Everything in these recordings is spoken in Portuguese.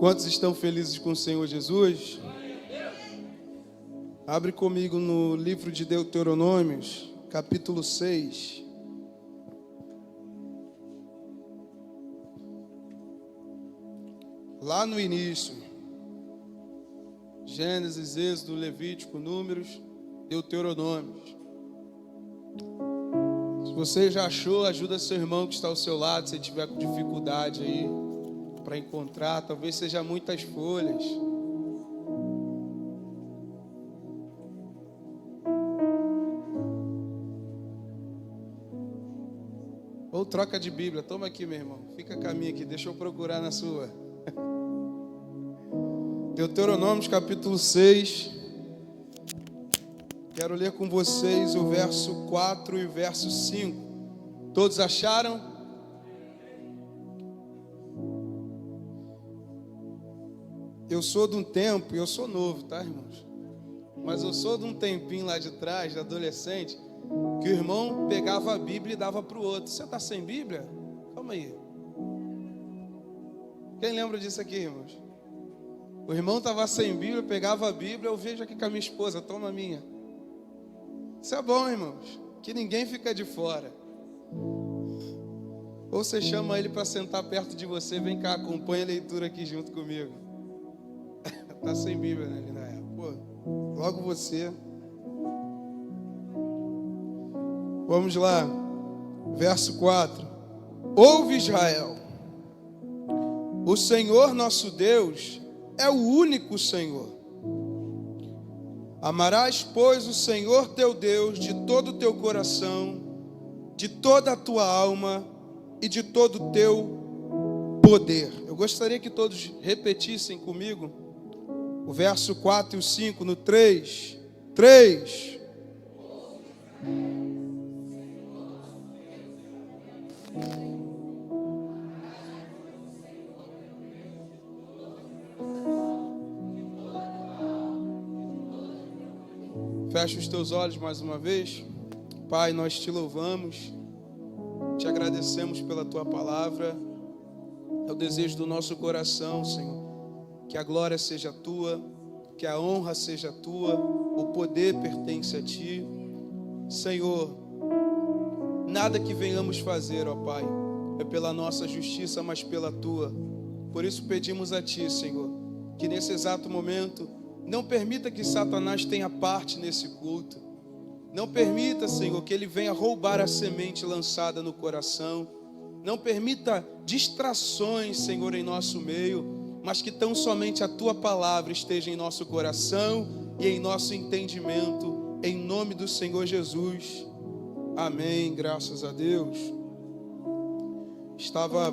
Quantos estão felizes com o Senhor Jesus? Abre comigo no livro de Deuteronômios, capítulo 6. Lá no início, Gênesis, Êxodo, Levítico, Números, Deuteronômios. Se você já achou, ajuda seu irmão que está ao seu lado, se tiver com dificuldade aí para encontrar, talvez seja muitas folhas. Ou troca de Bíblia, toma aqui, meu irmão, fica com a minha aqui, deixa eu procurar na sua. Deuteronômio capítulo 6, quero ler com vocês o verso 4 e o verso 5. Todos acharam? Eu sou de um tempo, eu sou novo, tá, irmãos? Mas eu sou de um tempinho lá de trás, de adolescente, que o irmão pegava a Bíblia e dava para o outro. Você está sem Bíblia? Calma aí. Quem lembra disso aqui, irmãos? O irmão estava sem Bíblia, pegava a Bíblia, eu vejo aqui com a minha esposa, toma a minha. Isso é bom, irmãos, que ninguém fica de fora. Ou você chama ele para sentar perto de você, vem cá, acompanha a leitura aqui junto comigo. Está sem Bíblia, né, Linaia? Pô, logo você. Vamos lá, verso 4. Ouve, Israel, o Senhor nosso Deus é o único Senhor. Amarás, pois, o Senhor teu Deus de todo o teu coração, de toda a tua alma e de todo o teu poder. Eu gostaria que todos repetissem comigo o verso 4 e o 5 no 3. 3. Fecha os teus olhos mais uma vez. Pai, nós te louvamos, te agradecemos pela tua palavra. É o desejo do nosso coração, Senhor, que a glória seja tua, que a honra seja tua, o poder pertence a ti. Senhor, nada que venhamos fazer, ó Pai, é pela nossa justiça, mas pela tua. Por isso pedimos a ti, Senhor, que nesse exato momento não permita que Satanás tenha parte nesse culto. Não permita, Senhor, que ele venha roubar a semente lançada no coração. Não permita distrações, Senhor, em nosso meio, mas que tão somente a tua palavra esteja em nosso coração e em nosso entendimento, em nome do Senhor Jesus. Amém, graças a Deus. Estava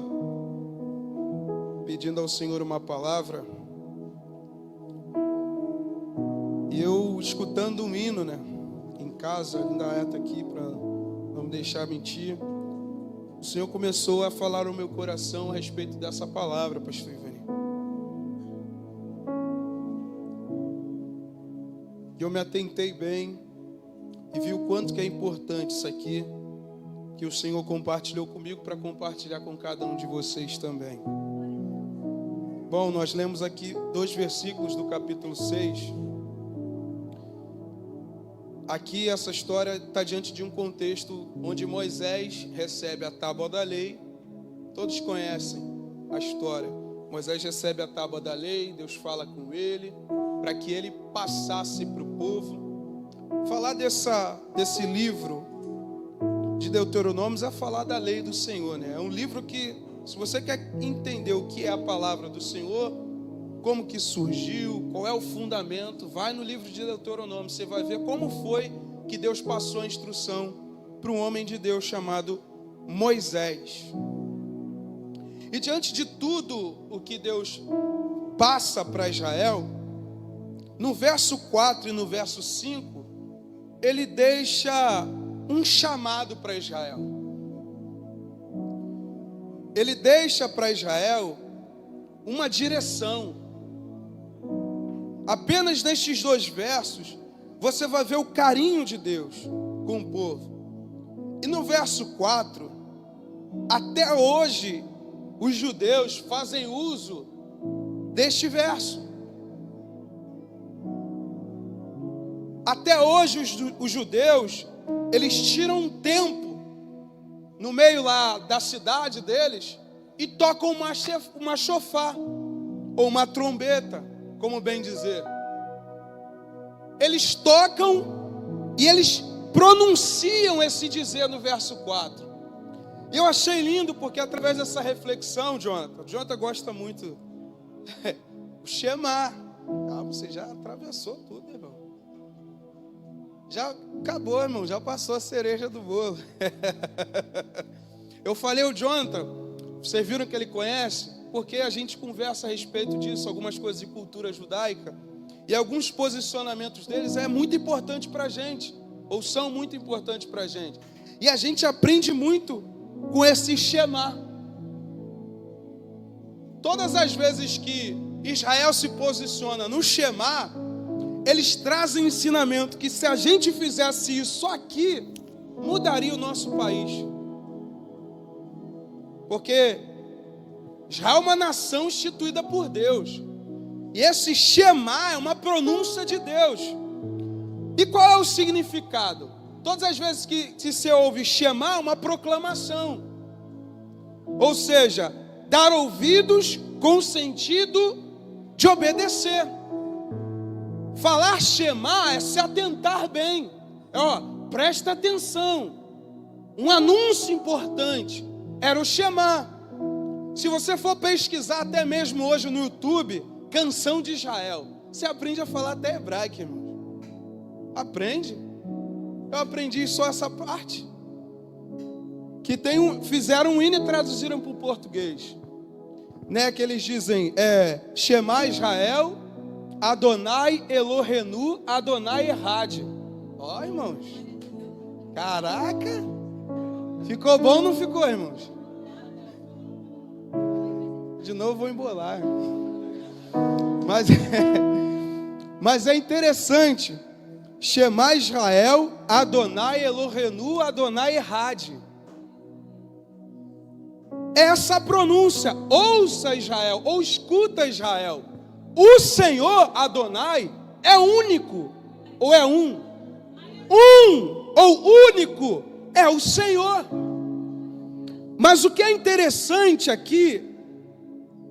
pedindo ao Senhor uma palavra, e eu escutando um hino, né, em casa, ainda está aqui para não me deixar mentir, o Senhor começou a falar no meu coração a respeito dessa palavra, pastor Ivani. E eu me atentei bem e vi o quanto que é importante isso aqui, que o Senhor compartilhou comigo para compartilhar com cada um de vocês também. Bom, nós lemos aqui 2 versículos do capítulo 6. Aqui essa história está diante de um contexto onde Moisés recebe a tábua da lei. Todos conhecem a história. Moisés recebe a tábua da lei, Deus fala com ele, para que ele passasse para o povo. Falar desse livro de Deuteronômios é falar da lei do Senhor, né? É um livro que, se você quer entender o que é a palavra do Senhor, como que surgiu, qual é o fundamento, vai no livro de Deuteronômio, você vai ver como foi que Deus passou a instrução para um homem de Deus chamado Moisés. E diante de tudo o que Deus passa para Israel, no verso 4 e no verso 5, ele deixa um chamado para Israel. Ele deixa para Israel uma direção. Apenas nestes 2 versos, você vai ver o carinho de Deus com o povo. E no verso 4, até hoje, os judeus fazem uso deste verso. Até hoje os judeus, eles tiram um tempo no meio lá da cidade deles e tocam uma chofar, ou uma trombeta, como bem dizer. Eles tocam e eles pronunciam esse dizer no verso 4. E eu achei lindo porque através dessa reflexão, Jonathan gosta muito o Shema. Você já atravessou tudo, irmão. Já acabou, irmão, já passou a cereja do bolo. Eu falei o Jonathan, vocês viram que ele conhece, porque a gente conversa a respeito disso, algumas coisas de cultura judaica, e alguns posicionamentos deles é muito importante para a gente, ou são muito importantes para a gente. E a gente aprende muito com esse Shema. Todas as vezes que Israel se posiciona no Shema, eles trazem ensinamento que se a gente fizesse isso aqui, mudaria o nosso país. Porque Israel é uma nação instituída por Deus. E esse Shema é uma pronúncia de Deus. E qual é o significado? Todas as vezes que se ouve Shema, é uma proclamação. Ou seja, dar ouvidos com sentido de obedecer. Falar Shema é se atentar bem. Presta atenção. Um anúncio importante era o Shema. Se você for pesquisar até mesmo hoje no YouTube, canção de Israel, você aprende a falar até hebraico, irmão. Aprende. Eu aprendi só essa parte. Que fizeram um hino e traduziram para o português. Né, que eles dizem, Shema Israel, Adonai Elohenu, Adonai Errad. Ó, irmãos. Caraca. Ficou bom ou não ficou, irmãos? De novo vou embolar. Mas é interessante. Shema Israel, Adonai Elohenu, Adonai Errad. Essa pronúncia, ouça Israel, ou escuta Israel. O Senhor, Adonai, é único, ou é um? Ou único, é o Senhor. Mas o que é interessante aqui,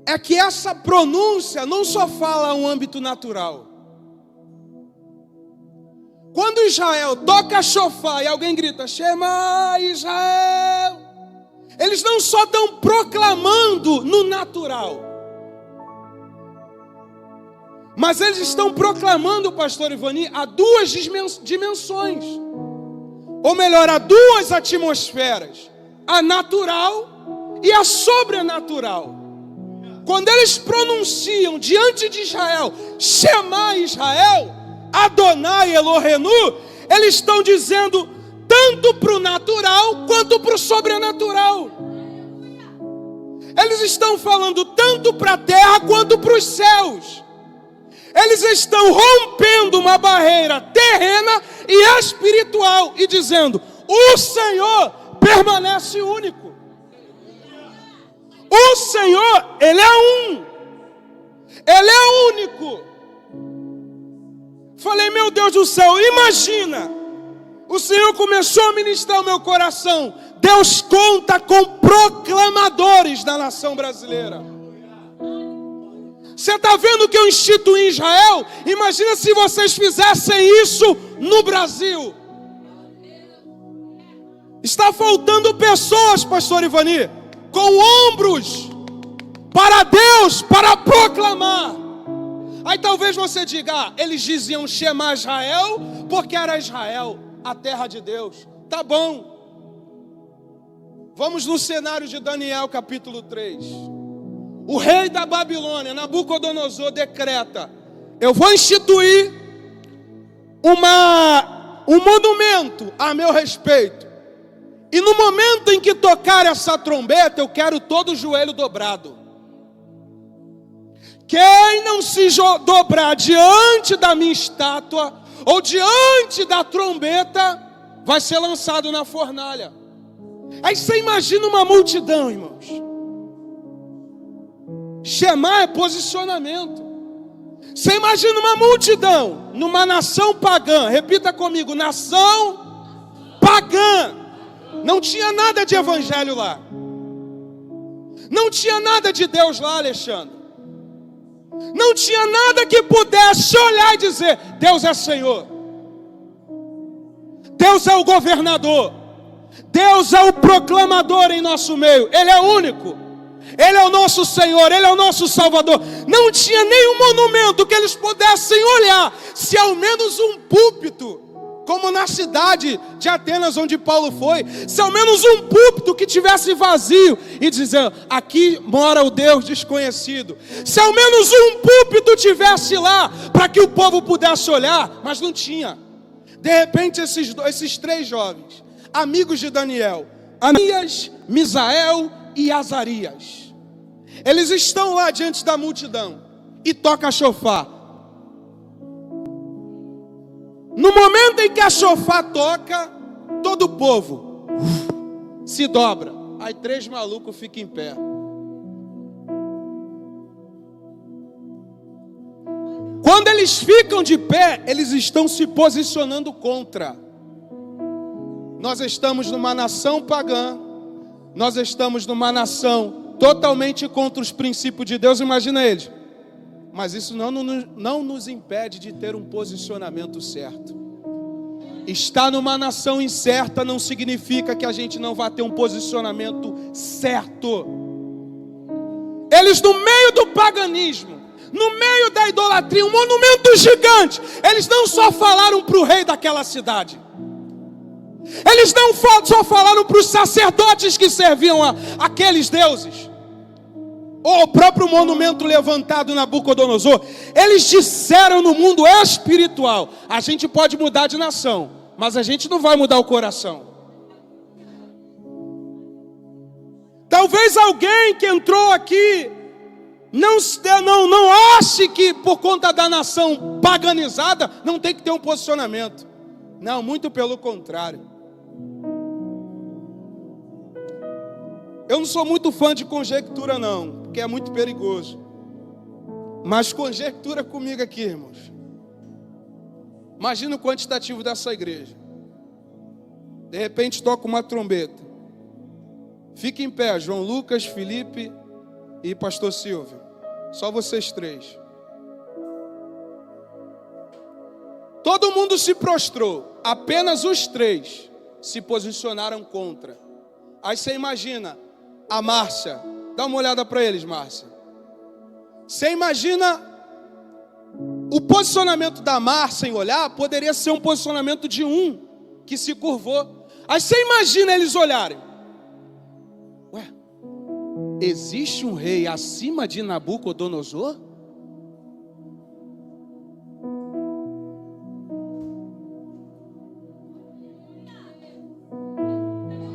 é que essa pronúncia não só fala um âmbito natural. Quando Israel toca shofar e alguém grita, Shema Israel, eles não só estão proclamando no natural, mas eles estão proclamando, pastor Ivani, a duas dimensões. Ou melhor, a duas atmosferas. A natural e a sobrenatural. Quando eles pronunciam diante de Israel, Shema Israel, Adonai Elohenu, eles estão dizendo tanto para o natural quanto para o sobrenatural. Eles estão falando tanto para a terra quanto para os céus. Eles estão rompendo uma barreira terrena e espiritual e dizendo, o Senhor permanece único. O Senhor, Ele é um. Ele é único. Falei, meu Deus do céu, imagina. O Senhor começou a ministrar o meu coração. Deus conta com proclamadores da nação brasileira. Você está vendo o que eu instituí em Israel? Imagina se vocês fizessem isso no Brasil. Está faltando pessoas, pastor Ivani, com ombros para Deus, para proclamar. Aí talvez você diga, eles diziam Shema Israel, porque era Israel, a terra de Deus. Tá bom. Vamos no cenário de Daniel capítulo 3. O rei da Babilônia, Nabucodonosor, decreta, eu vou instituir um monumento a meu respeito. E no momento em que tocar essa trombeta, eu quero todo o joelho dobrado. Quem não se dobrar diante da minha estátua, ou diante da trombeta, vai ser lançado na fornalha. Aí você imagina uma multidão, irmãos. Shema é posicionamento. Você imagina uma multidão numa nação pagã. Repita comigo, nação pagã. Não tinha nada de evangelho lá. Não tinha nada de Deus lá, Alexandre. Não tinha nada que pudesse olhar e dizer: Deus é Senhor, Deus é o governador, Deus é o proclamador em nosso meio. Ele é único, Ele é o nosso Senhor, Ele é o nosso Salvador. Não tinha nenhum monumento que eles pudessem olhar, se ao menos um púlpito, como na cidade de Atenas onde Paulo foi, se ao menos um púlpito que tivesse vazio e dizer: aqui mora o Deus desconhecido. Se ao menos um púlpito tivesse lá para que o povo pudesse olhar, mas não tinha. De repente esses 3 jovens, amigos de Daniel, Ananias, Misael e Azarias, eles estão lá diante da multidão e toca chofar. No momento em que a chofar toca, todo o povo se dobra. Aí 3 malucos ficam em pé. Quando eles ficam de pé, eles estão se posicionando contra. Nós estamos numa nação pagã. Nós estamos numa nação totalmente contra os princípios de Deus. Imagina eles. Mas isso não nos impede de ter um posicionamento certo. Estar numa nação incerta não significa que a gente não vai ter um posicionamento certo. Eles, no meio do paganismo, no meio da idolatria, um monumento gigante, eles não só falaram para o rei daquela cidade, eles não só falaram para os sacerdotes que serviam aqueles deuses, ou o próprio monumento levantado na Nabucodonosor. Eles disseram no mundo espiritual: a gente pode mudar de nação, mas a gente não vai mudar o coração. Talvez alguém que entrou aqui não ache que por conta da nação paganizada não tem que ter um posicionamento. Não, muito pelo contrário. Eu não sou muito fã de conjectura não, porque é muito perigoso. Mas conjectura comigo aqui, irmãos. Imagina o quantitativo dessa igreja. De repente toca uma trombeta. Fique em pé, João Lucas, Felipe e Pastor Silvio. Só vocês 3. Todo mundo se prostrou. Apenas os 3 se posicionaram contra. Aí você imagina a Márcia. Dá uma olhada para eles, Márcia. Você imagina o posicionamento da Márcia em olhar, poderia ser um posicionamento de um que se curvou. Aí você imagina eles olharem. Ué, existe um rei acima de Nabucodonosor?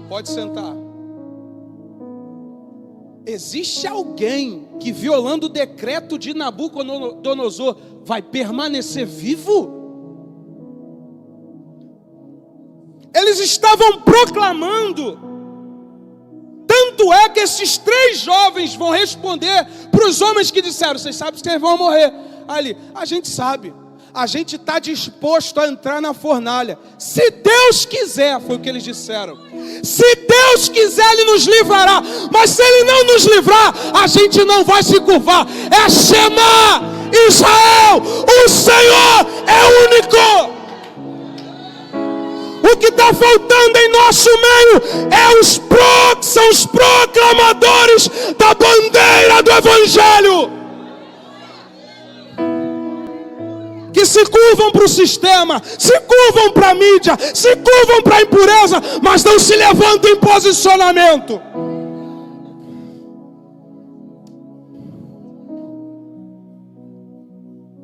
Pode sentar. Existe alguém que, violando o decreto de Nabucodonosor, vai permanecer vivo? Eles estavam proclamando. Tanto é que esses 3 jovens vão responder para os homens que disseram: vocês sabem que vocês vão morrer. Ali, a gente sabe. A gente está disposto a entrar na fornalha. Se Deus quiser, foi o que eles disseram. Se Deus quiser, Ele nos livrará. Mas se Ele não nos livrar, a gente não vai se curvar. É Shema Israel, o Senhor é único. O que está faltando em nosso meio são os proclamadores da bandeira do Evangelho, que se curvam para o sistema, se curvam para a mídia, se curvam para a impureza, mas não se levantam em posicionamento.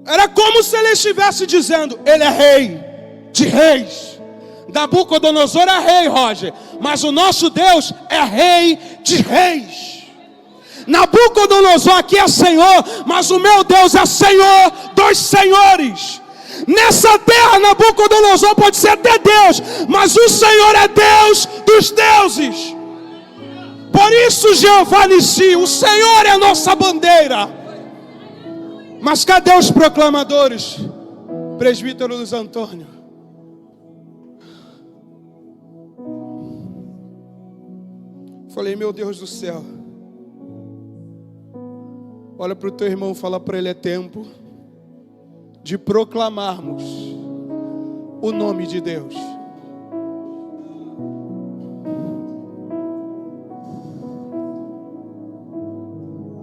Era como se ele estivesse dizendo: Ele é rei de reis. Nabucodonosor é rei, Roger, mas o nosso Deus é rei de reis. Nabucodonosor aqui é Senhor, mas o meu Deus é Senhor dos senhores. Nessa terra, Nabucodonosor pode ser até Deus, mas o Senhor é Deus dos deuses. Por isso Jeová Nissi, o Senhor é a nossa bandeira. Mas cadê os proclamadores? Presbítero Luiz Antônio. Falei, meu Deus do céu. Olha para o teu irmão, fala para ele, é tempo de proclamarmos o nome de Deus.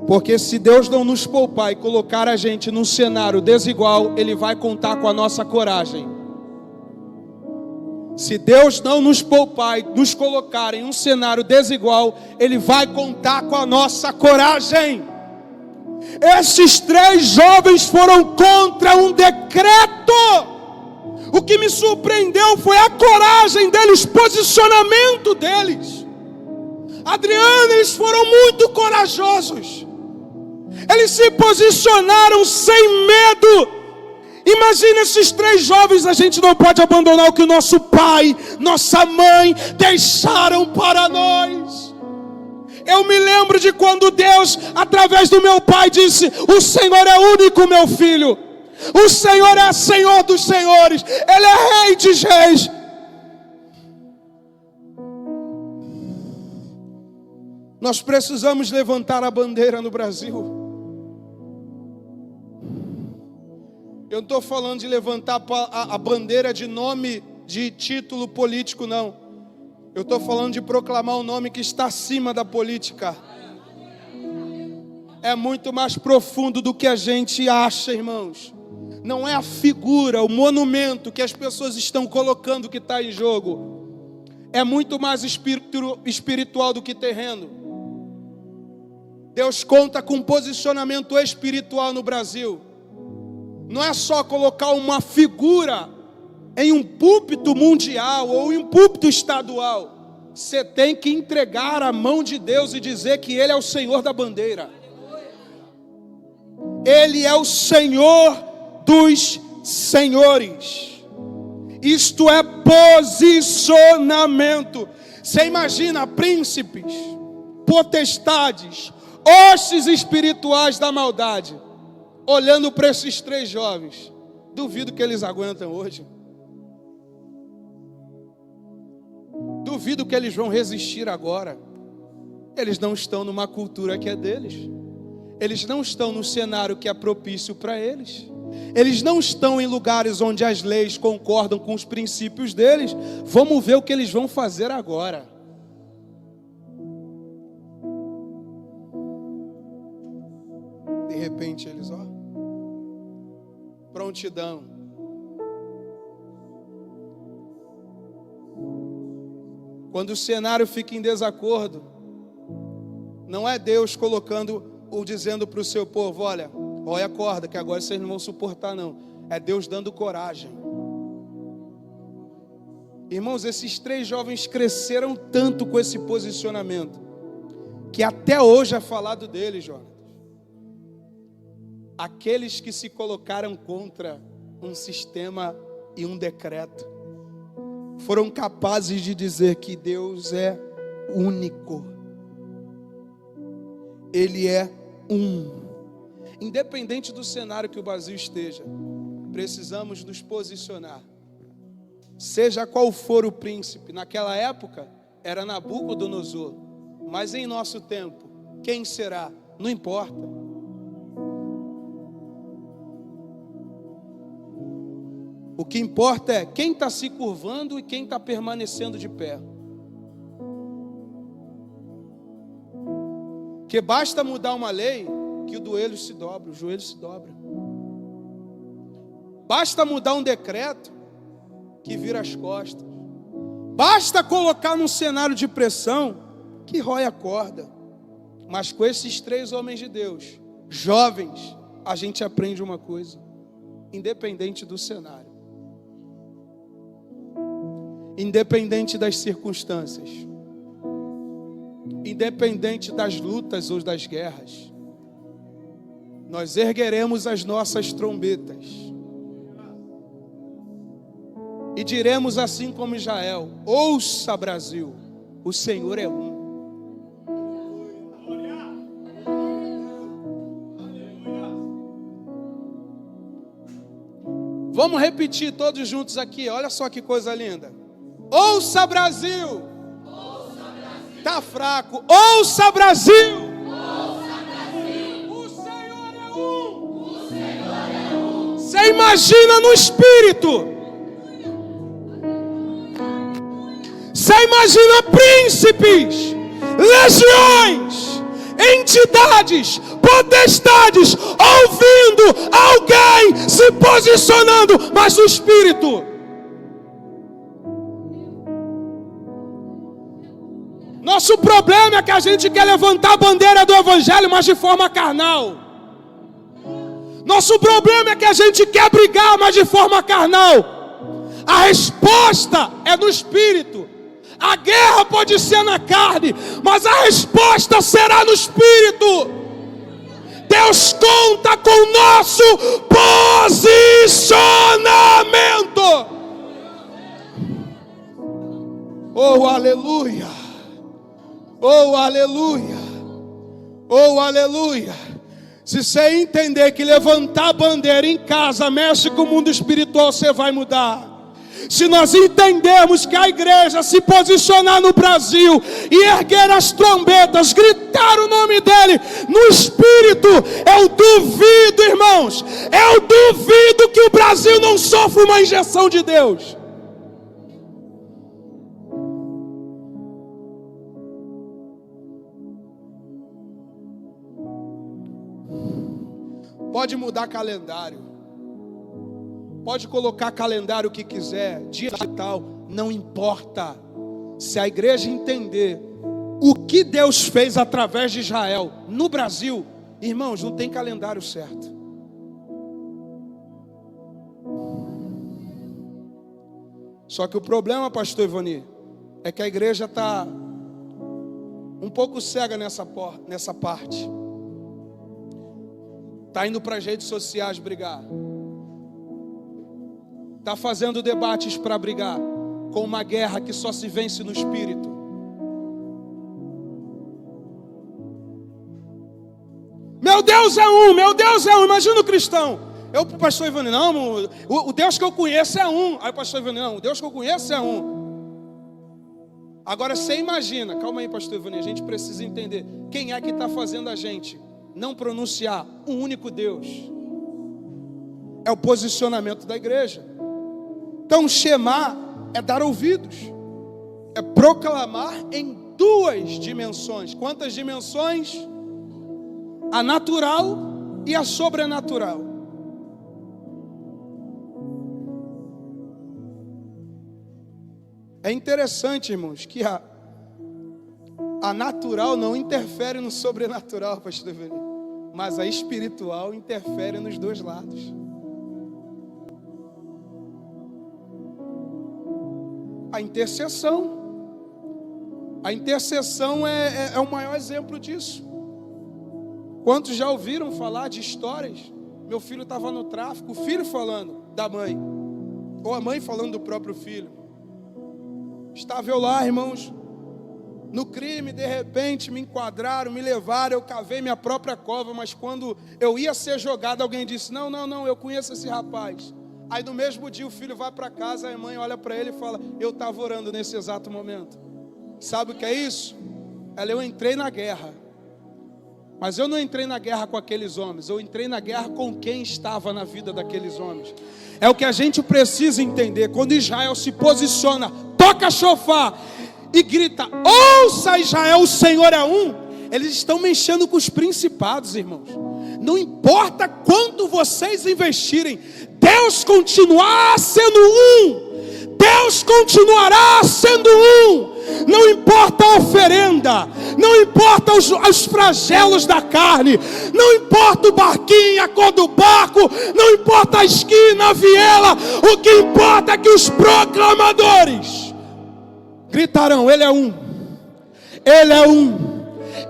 Porque se Deus não nos poupar e colocar a gente num cenário desigual, Ele vai contar com a nossa coragem. Se Deus não nos poupar e nos colocar em um cenário desigual, Ele vai contar com a nossa coragem. Esses 3 jovens foram contra um decreto. O que me surpreendeu foi a coragem deles, o posicionamento deles. Adriano, eles foram muito corajosos. Eles se posicionaram sem medo. Imagina esses 3 jovens. A gente não pode abandonar o que o nosso pai, nossa mãe deixaram para nós. Eu me lembro de quando Deus, através do meu pai, disse: o Senhor é único, meu filho. O Senhor é Senhor dos senhores. Ele é Rei dos reis. Nós precisamos levantar a bandeira no Brasil. Eu não estou falando de levantar a bandeira de nome, de título político, não. Eu estou falando de proclamar o nome que está acima da política. É muito mais profundo do que a gente acha, irmãos. Não é a figura, o monumento que as pessoas estão colocando que está em jogo. É muito mais espiritual do que terreno. Deus conta com um posicionamento espiritual no Brasil. Não é só colocar uma figura em um púlpito mundial ou em um púlpito estadual. Você tem que entregar a mão de Deus e dizer que Ele é o Senhor da bandeira. Ele é o Senhor dos senhores. Isto é posicionamento. Você imagina príncipes, potestades, hostes espirituais da maldade olhando para esses 3 jovens. Duvido que eles aguentam hoje. Duvido que eles vão resistir agora. Eles não estão numa cultura que é deles. Eles não estão no cenário que é propício para eles. Eles não estão em lugares onde as leis concordam com os princípios deles. Vamos ver o que eles vão fazer agora. De repente eles, prontidão. Quando o cenário fica em desacordo, não é Deus colocando ou dizendo para o seu povo: olha a corda, que agora vocês não vão suportar não. É Deus dando coragem. Irmãos, esses 3 jovens cresceram tanto com esse posicionamento, que até hoje é falado deles, Jonas. Aqueles que se colocaram contra um sistema e um decreto foram capazes de dizer que Deus é único. Ele é um. Independente do cenário que o Brasil esteja, precisamos nos posicionar. Seja qual for o príncipe, naquela época era Nabucodonosor, mas em nosso tempo, quem será? Não importa. O que importa é quem está se curvando e quem está permanecendo de pé. Que basta mudar uma lei que o joelho se dobra, Basta mudar um decreto que vira as costas. Basta colocar num cenário de pressão que rói a corda. Mas com esses 3 homens de Deus, jovens, a gente aprende uma coisa: independente do cenário, independente das circunstâncias, independente das lutas ou das guerras, nós ergueremos as nossas trombetas e diremos assim como Israel: ouça, Brasil, o Senhor é um. Vamos repetir todos juntos aqui. Olha só que coisa linda. Ouça, Brasil. Tá fraco. Ouça, Brasil. O Senhor é um. Você imagina no espírito. Você imagina príncipes, legiões, entidades, potestades, ouvindo alguém se posicionando, mas no espírito. Nosso problema é que a gente quer levantar a bandeira do evangelho, mas de forma carnal. Nosso problema é que a gente quer brigar, mas de forma carnal. A resposta é no espírito. A guerra pode ser na carne, mas a resposta será no espírito. Deus conta com o nosso posicionamento. Oh, aleluia. Oh, aleluia. Oh, aleluia. Se você entender que levantar a bandeira em casa mexe com o mundo espiritual, você vai mudar. Se nós entendermos que a igreja se posicionar no Brasil e erguer as trombetas, gritar o nome dele no espírito, eu duvido, irmãos, eu duvido que o Brasil não sofra uma injeção de Deus. Pode mudar calendário. Pode colocar calendário que quiser, dia e tal, não importa. Se a igreja entender o que Deus fez através de Israel no Brasil, irmãos, não tem calendário certo. Só que o problema, pastor Ivani, é que a igreja está um pouco cega nessa parte. Está indo para as redes sociais brigar. Está fazendo debates para brigar com uma guerra que só se vence no espírito. Meu Deus é um, meu Deus é um. Imagina o cristão. Eu, pastor Ivani, não, o Deus que eu conheço é um. Aí o pastor Ivani, não, o Deus que eu conheço é um. Agora você imagina, calma aí pastor Ivani, a gente precisa entender quem é que está fazendo a gente não pronunciar um único Deus. É o posicionamento da igreja. Então, Shema é dar ouvidos, é proclamar em duas dimensões. Quantas dimensões? A natural e a sobrenatural. É interessante, irmãos, que a natural não interfere no sobrenatural, pastor Vini, mas a espiritual interfere nos dois lados. A intercessão é o maior exemplo disso. Quantos já ouviram falar de histórias? Meu filho estava no tráfico, o filho falando da mãe, ou a mãe falando do próprio filho. Estava eu lá, irmãos, no crime, de repente me enquadraram, me levaram, eu cavei minha própria cova, mas quando eu ia ser jogado, alguém disse, não, eu conheço esse rapaz. Aí no mesmo dia o filho vai para casa, a mãe olha para ele e fala, eu estava orando nesse exato momento. Sabe o que é isso? Eu entrei na guerra, mas eu não entrei na guerra com aqueles homens, eu entrei na guerra com quem estava na vida daqueles homens. É o que a gente precisa entender. Quando Israel se posiciona, toca chofar e grita, ouça Israel, o Senhor é um, eles estão mexendo com os principados, irmãos. Não importa quanto vocês investirem, Deus continuará sendo um. Deus continuará sendo um. Não importa a oferenda, não importa os flagelos da carne, não importa o barquinho, a cor do barco, não importa a esquina, a viela, o que importa é que os proclamadores gritarão, Ele é um, Ele é um,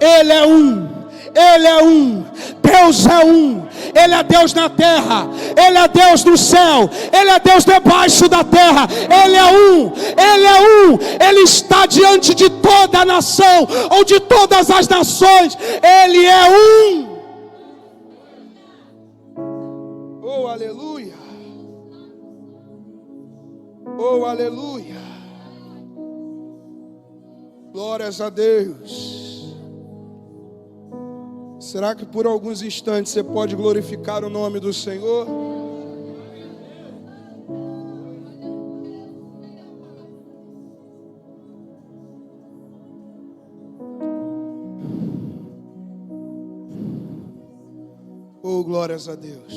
Ele é um, Ele é um, Deus é um, Ele é Deus na terra, Ele é Deus no céu, Ele é Deus debaixo da terra, Ele é um, Ele está diante de toda a nação, ou de todas as nações, Ele é um. Oh, aleluia. aleluia. Glórias a Deus. Será que por alguns instantes você pode glorificar o nome do Senhor? Oh, glórias a Deus.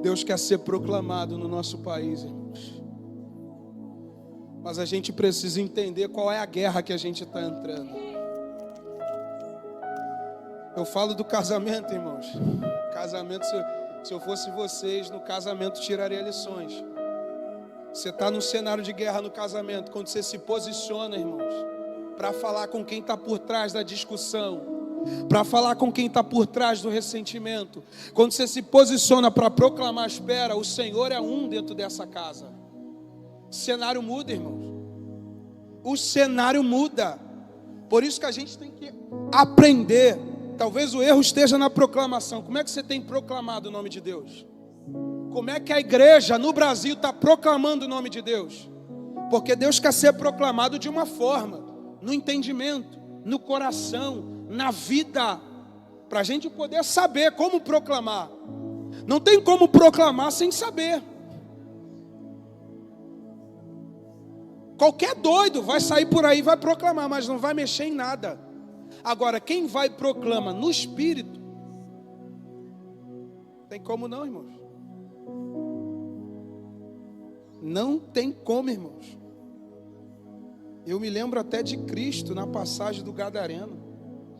Deus quer ser proclamado no nosso país, irmãos. Mas a gente precisa entender qual é a guerra que a gente está entrando. Eu falo do casamento, irmãos. Casamento, se eu fosse vocês, no casamento tiraria lições. Você está num cenário de guerra no casamento, quando você se posiciona, irmãos, para falar com quem está por trás da discussão, para falar com quem está por trás do ressentimento, quando você se posiciona para proclamar, espera, o Senhor é um dentro dessa casa. O cenário muda, irmãos. O cenário muda. Por isso que a gente tem que aprender. Talvez o erro esteja na proclamação. Como é que você tem proclamado o nome de Deus? Como é que a igreja no Brasil está proclamando o nome de Deus? Porque Deus quer ser proclamado de uma forma, no entendimento, no coração, na vida, para a gente poder saber como proclamar. Não tem como proclamar sem saber. Qualquer doido vai sair por aí e vai proclamar, mas não vai mexer em nada. Agora, quem vai proclama no Espírito, tem como não, irmãos? Não tem como, irmãos. Eu me lembro até de Cristo na passagem do Gadareno.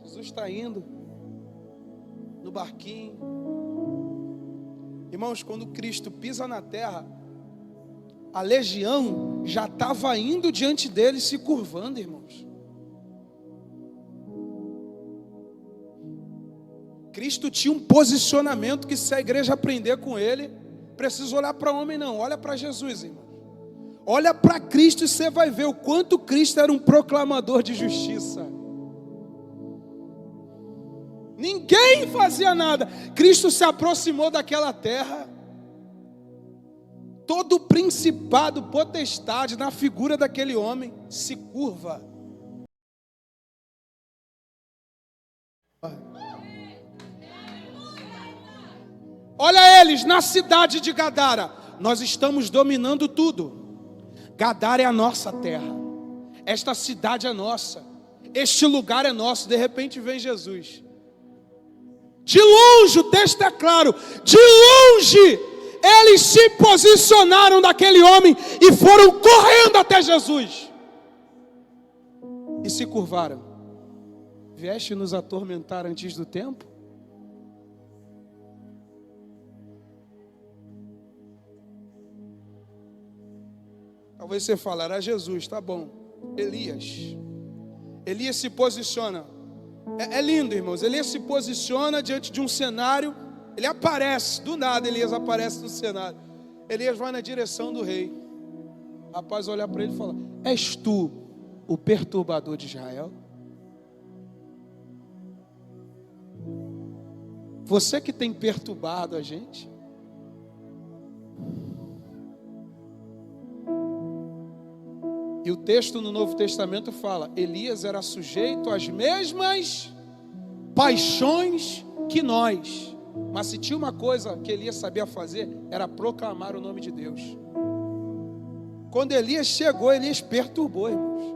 Jesus está indo no barquinho. Irmãos, quando Cristo pisa na terra, a legião já estava indo diante dele, se curvando, irmãos. Cristo tinha um posicionamento que, se a igreja aprender com ele, precisa olhar para o homem não, olha para Jesus, irmão. Olha para Cristo e você vai ver o quanto Cristo era um proclamador de justiça. Ninguém fazia nada. Cristo se aproximou daquela terra. Todo principado, potestade, na figura daquele homem, se curva. Olha eles na cidade de Gadara. Nós estamos dominando tudo. Gadara é a nossa terra. Esta cidade é nossa. Este lugar é nosso. De repente vem Jesus. De longe, o texto é claro. De longe, eles se posicionaram daquele homem e foram correndo até Jesus. E se curvaram. Vieste nos atormentar antes do tempo? Talvez você fale, era Jesus, tá bom. Elias se posiciona. É lindo, irmãos. Elias se posiciona diante de um cenário. Ele aparece, do nada Elias aparece no cenário. Elias vai na direção do rei. O rapaz olha para ele e fala: és tu o perturbador de Israel? Você que tem perturbado a gente? E o texto no Novo Testamento fala: Elias era sujeito às mesmas paixões que nós. Mas se tinha uma coisa que Elias sabia fazer, era proclamar o nome de Deus. Quando Elias chegou, Elias perturbou, irmãos.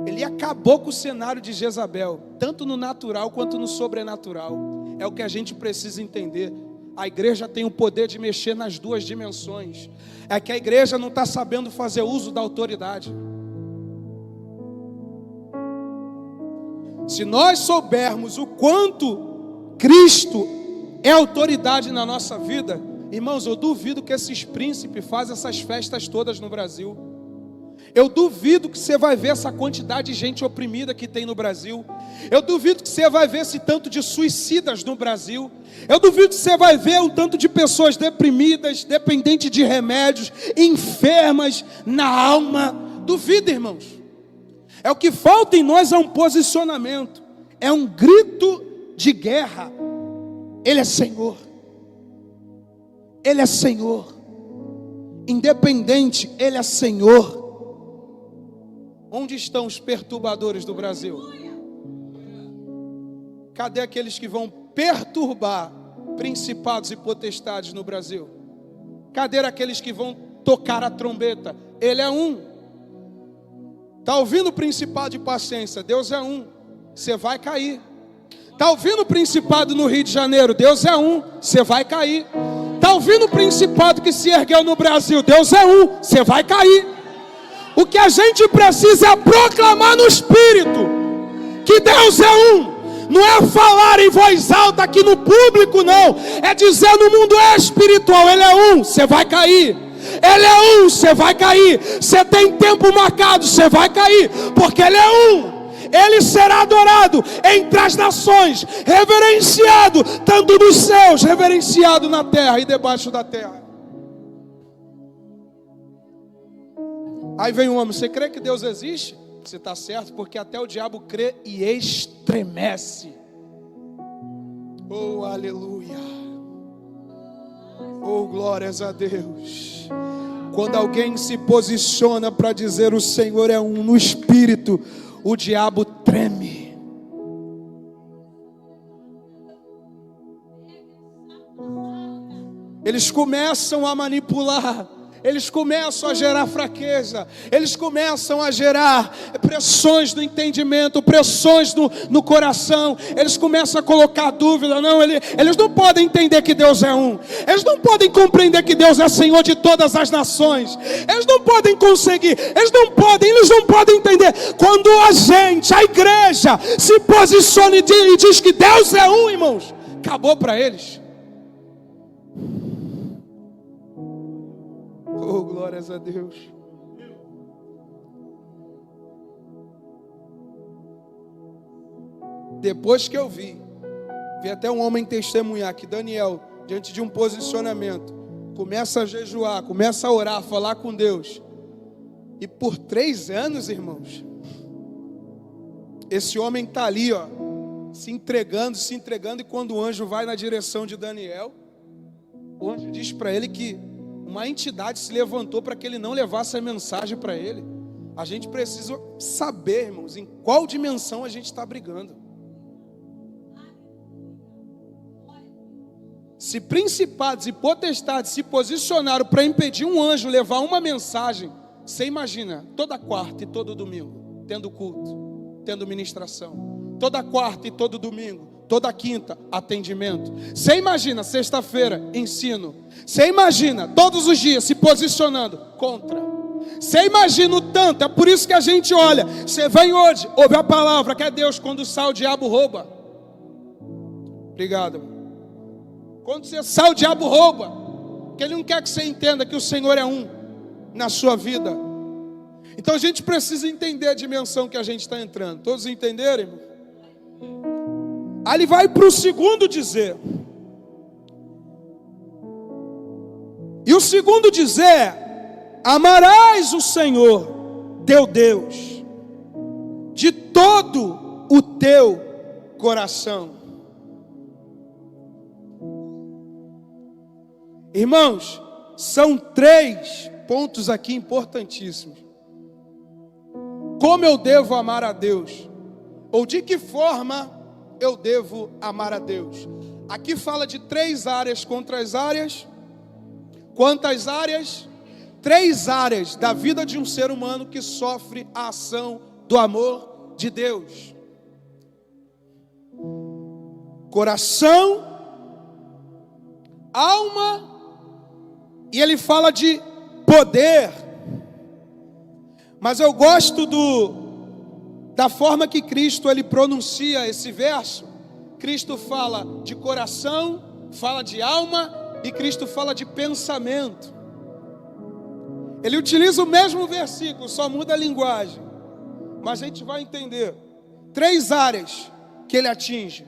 Ele acabou com o cenário de Jezabel, tanto no natural quanto no sobrenatural. É o que a gente precisa entender. A igreja tem o poder de mexer nas duas dimensões. É que a igreja não está sabendo fazer uso da autoridade. Se nós soubermos o quanto Cristo é autoridade na nossa vida, irmãos, eu duvido que esses príncipes fazem essas festas todas no Brasil. Eu duvido que você vai ver essa quantidade de gente oprimida que tem no Brasil. Eu duvido que você vai ver esse tanto de suicidas no Brasil. Eu duvido que você vai ver um tanto de pessoas deprimidas, dependentes de remédios, enfermas na alma. Duvido, irmãos. É o que falta em nós, é um posicionamento. É um grito de guerra. Ele é Senhor. Ele é Senhor. independente, Ele é Senhor. Onde estão os perturbadores do Brasil? Cadê aqueles que vão perturbar principados e potestades no Brasil? Cadê aqueles que vão tocar a trombeta? Ele é um. Está ouvindo o principado de paciência? Deus é um. Você vai cair. Está ouvindo o principado no Rio de Janeiro? Deus é um. Você vai cair. Está ouvindo o principado que se ergueu no Brasil? Deus é um. Você vai cair. O que a gente precisa é proclamar no Espírito que Deus é um. Não é falar em voz alta aqui no público, não. É dizer no mundo espiritual, Ele é um, você vai cair. Ele é um, você vai cair. Você tem tempo marcado, você vai cair. Porque Ele é um. Ele será adorado entre as nações, reverenciado tanto nos céus, reverenciado na terra e debaixo da terra. Aí vem um homem, você crê que Deus existe? Você está certo, porque até o diabo crê e estremece. Oh, aleluia. Oh, glórias a Deus. Quando alguém se posiciona para dizer o Senhor é um no Espírito, o diabo treme. Eles começam a manipular. Eles começam a gerar fraqueza, eles começam a gerar pressões no entendimento, pressões no coração, eles começam a colocar dúvida. Não, eles não podem entender que Deus é um, eles não podem compreender que Deus é Senhor de todas as nações, eles não podem conseguir, eles não podem entender. Quando a igreja se posiciona e diz que Deus é um, irmãos, acabou para eles. Oh, glórias a Deus. Depois que eu vi até um homem testemunhar que Daniel, diante de um posicionamento, começa a jejuar, começa a orar, falar com Deus. E por 3 anos, irmãos, esse homem está ali, ó, se entregando, e quando o anjo vai na direção de Daniel, o anjo diz para ele que uma entidade se levantou para que ele não levasse a mensagem para ele. A gente precisa saber, irmãos, em qual dimensão a gente está brigando. Se principados e potestades se posicionaram para impedir um anjo levar uma mensagem, você imagina, toda quarta e todo domingo, tendo culto, tendo ministração, toda quarta e todo domingo, toda quinta, atendimento. Você imagina, sexta-feira, ensino. Você imagina, todos os dias, se posicionando contra. Você imagina o tanto, é por isso que a gente olha. Você vem hoje, ouve a palavra, que é Deus, quando sai o diabo rouba. Obrigado. Quando você sai o diabo rouba. Porque ele não quer que você entenda que o Senhor é um na sua vida. Então a gente precisa entender a dimensão que a gente está entrando. Todos entenderam, irmão? Aí ele vai para o segundo dizer. E o segundo dizer: amarás o Senhor, teu Deus, de todo o teu coração. Irmãos, são 3 pontos aqui importantíssimos. Como eu devo amar a Deus? Ou de que forma eu devo amar a Deus? Aqui fala de 3 áreas. Quantas áreas? 3 áreas da vida de um ser humano que sofre a ação do amor de Deus: coração, alma, e ele fala de poder. Mas eu gosto da forma que Cristo ele pronuncia esse verso. Cristo fala de coração, fala de alma, e Cristo fala de pensamento. Ele utiliza o mesmo versículo, só muda a linguagem. Mas a gente vai entender 3 áreas que ele atinge: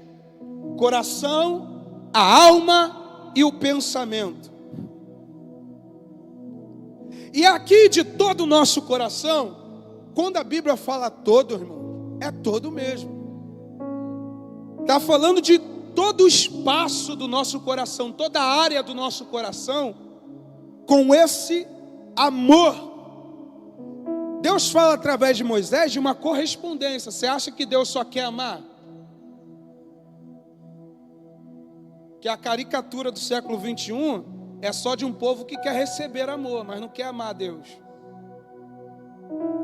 coração, a alma e o pensamento. E aqui de todo o nosso coração, quando a Bíblia fala todo, irmão, é todo mesmo. Está falando de todo o espaço do nosso coração, toda a área do nosso coração, com esse amor. Deus fala através de Moisés de uma correspondência. Você acha que Deus só quer amar? Que a caricatura do século 21 é só de um povo que quer receber amor, mas não quer amar Deus.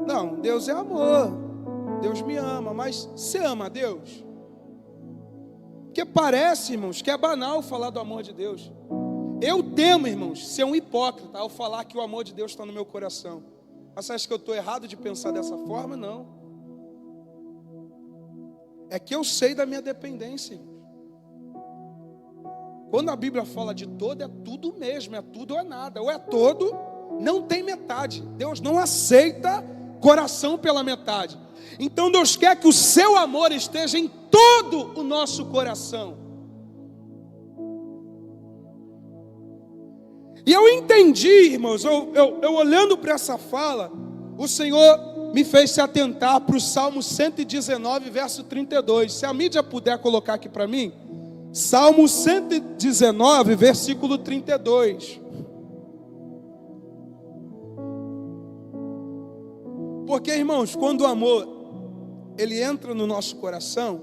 Não, Deus é amor. Deus me ama, mas você ama a Deus? Porque parece, irmãos, que é banal falar do amor de Deus. Eu temo, irmãos, ser um hipócrita ao falar que o amor de Deus está no meu coração. Mas você acha que eu estou errado de pensar dessa forma? Não. É que eu sei da minha dependência. Quando a Bíblia fala de todo, é tudo mesmo, é tudo ou é nada. Ou é todo, não tem metade. Deus não aceita coração pela metade. Então Deus quer que o seu amor esteja em todo o nosso coração. E eu entendi, irmãos, eu olhando para essa fala, o Senhor me fez se atentar para o Salmo 119, verso 32. Se a mídia puder colocar aqui para mim, Salmo 119, versículo 32. Porque, irmãos, quando o amor, ele entra no nosso coração,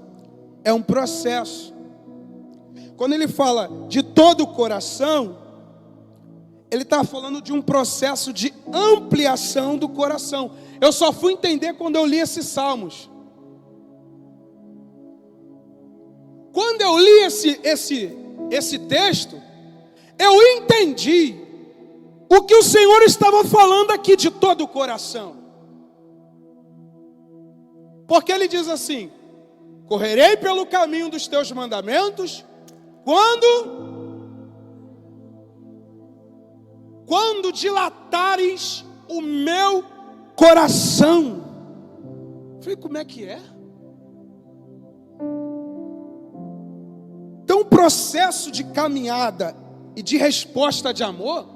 é um processo. Quando ele fala de todo o coração, ele está falando de um processo de ampliação do coração. Eu só fui entender quando eu li esses salmos. Quando eu li esse texto, eu entendi o que o Senhor estava falando aqui de todo o coração. Porque ele diz assim: correrei pelo caminho dos teus mandamentos, quando dilatares o meu coração. Eu falei, como é que é? Então o processo de caminhada e de resposta de amor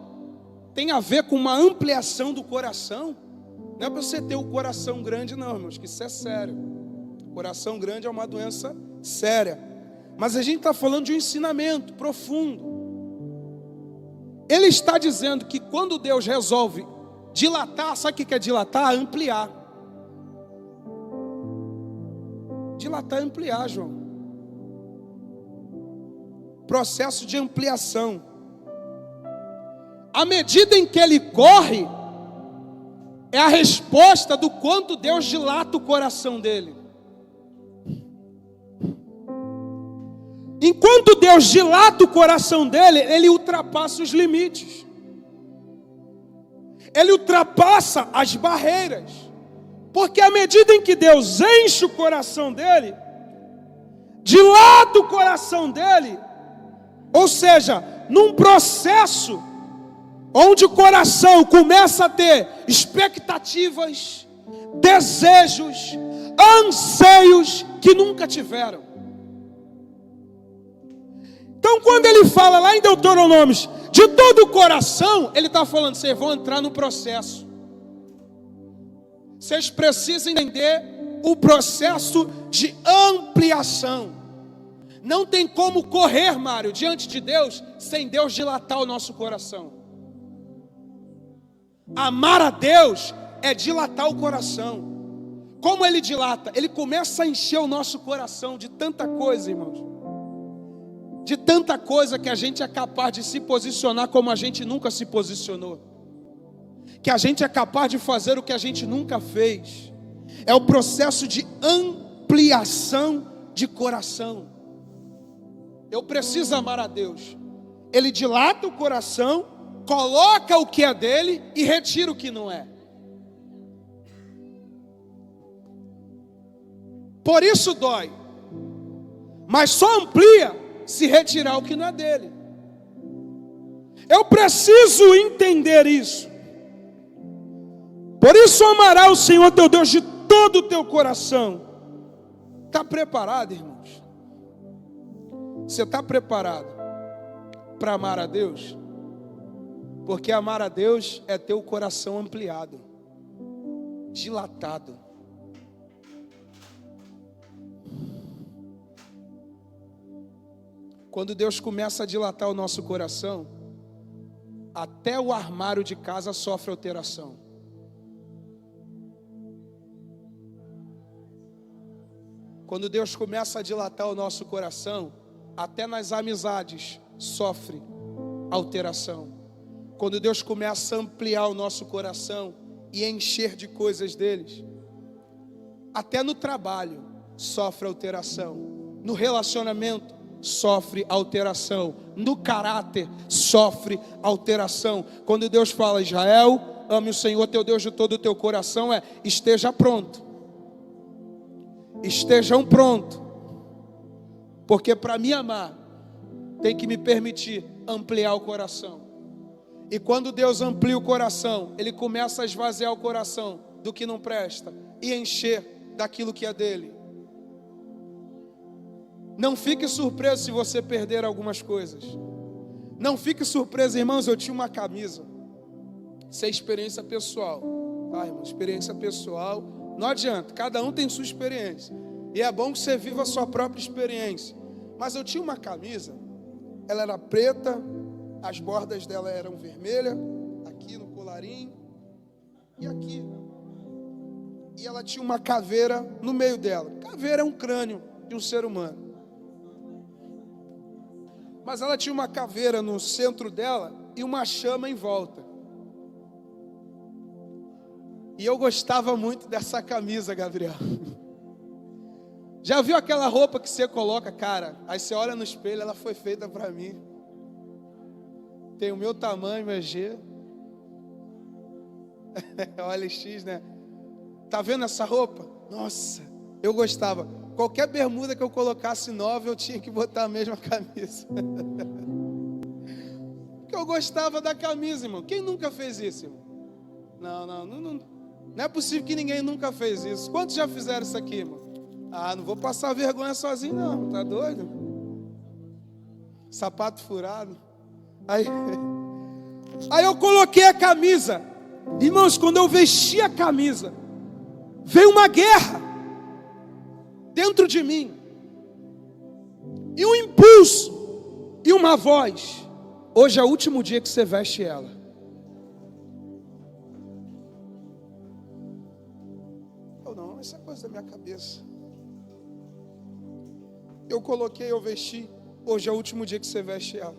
tem a ver com uma ampliação do coração. Não é para você ter o coração grande não, irmãos, que isso é sério. Coração grande é uma doença séria. Mas a gente está falando de um ensinamento profundo. Ele está dizendo que quando Deus resolve dilatar, sabe o que é dilatar? Ampliar. Dilatar é ampliar, João. Processo de ampliação. À medida em que ele corre, é a resposta do quanto Deus dilata o coração dele. Enquanto Deus dilata o coração dele, ele ultrapassa os limites. Ele ultrapassa as barreiras. Porque à medida em que Deus enche o coração dele, dilata o coração dele, ou seja, num processo onde o coração começa a ter expectativas, desejos, anseios que nunca tiveram. Então quando ele fala lá em Deuteronômio, de todo o coração, ele está falando, vocês vão entrar no processo. Vocês precisam entender o processo de ampliação. Não tem como correr, Mário, diante de Deus, sem Deus dilatar o nosso coração. Amar a Deus é dilatar o coração. Como ele dilata? Ele começa a encher o nosso coração de tanta coisa, irmãos. De tanta coisa que a gente é capaz de se posicionar como a gente nunca se posicionou. Que a gente é capaz de fazer o que a gente nunca fez. É o processo de ampliação de coração. Eu preciso amar a Deus. Ele dilata o coração, coloca o que é dele e retira o que não é. Por isso dói. Mas só amplia se retirar o que não é dele. Eu preciso entender isso. Por isso amará o Senhor teu Deus de todo o teu coração. Está preparado, irmãos? Você está preparado para amar a Deus? Porque amar a Deus é ter o coração ampliado, dilatado. Quando Deus começa a dilatar o nosso coração, até o armário de casa sofre alteração. Quando Deus começa a dilatar o nosso coração, até nas amizades sofre alteração. Quando Deus começa a ampliar o nosso coração e encher de coisas deles, até no trabalho sofre alteração, no relacionamento sofre alteração, no caráter sofre alteração. Quando Deus fala: Israel, ame o Senhor teu Deus de todo o teu coração, esteja pronto. Estejam prontos, porque para me amar tem que me permitir ampliar o coração. E quando Deus amplia o coração, Ele começa a esvaziar o coração do que não presta e encher daquilo que é dele. Não fique surpreso se você perder algumas coisas. Não fique surpreso, irmãos. Eu tinha uma camisa. Isso é experiência pessoal, tá, irmão? Experiência pessoal. Não adianta, cada um tem sua experiência. E é bom que você viva a sua própria experiência. Mas eu tinha uma camisa, ela era preta, as bordas dela eram vermelhas, aqui no colarinho e aqui. E ela tinha uma caveira no meio dela. Caveira é um crânio de um ser humano. Mas ela tinha uma caveira no centro dela e uma chama em volta. E eu gostava muito dessa camisa, Gabriel. Já viu aquela roupa que você coloca, cara? Aí você olha no espelho, ela foi feita para mim. Tem o meu tamanho, meu G. OLX, né? Tá vendo essa roupa? Nossa, eu gostava. Qualquer bermuda que eu colocasse nova, eu tinha que botar a mesma camisa. Porque eu gostava da camisa, irmão. Quem nunca fez isso, irmão? Não é possível que ninguém nunca fez isso. Quantos já fizeram isso aqui, irmão? Não vou passar vergonha sozinho, não. Tá doido? Sapato furado. Aí eu coloquei a camisa. Irmãos, quando eu vesti a camisa, veio uma guerra dentro de mim. E um impulso. E uma voz. Hoje é o último dia que você veste ela. Isso é coisa da minha cabeça. Eu coloquei, eu vesti. Hoje é o último dia que você veste ela.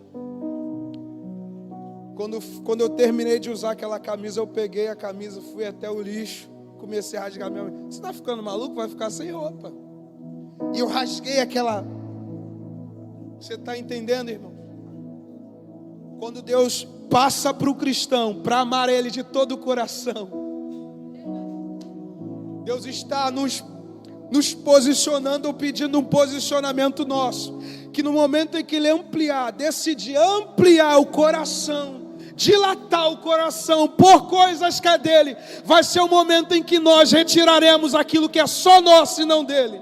Quando eu terminei de usar aquela camisa, eu peguei a camisa, fui até o lixo, comecei a rasgar minha... Você está ficando maluco? Vai ficar sem roupa. E eu rasguei aquela... Você está entendendo, irmão? Quando Deus passa para o cristão, para amar Ele de todo o coração, Deus está nos posicionando, ou pedindo um posicionamento nosso. Que no momento em que Ele decidir ampliar o coração, dilatar o coração por coisas que é dele, vai ser o momento em que nós retiraremos aquilo que é só nosso e não dele.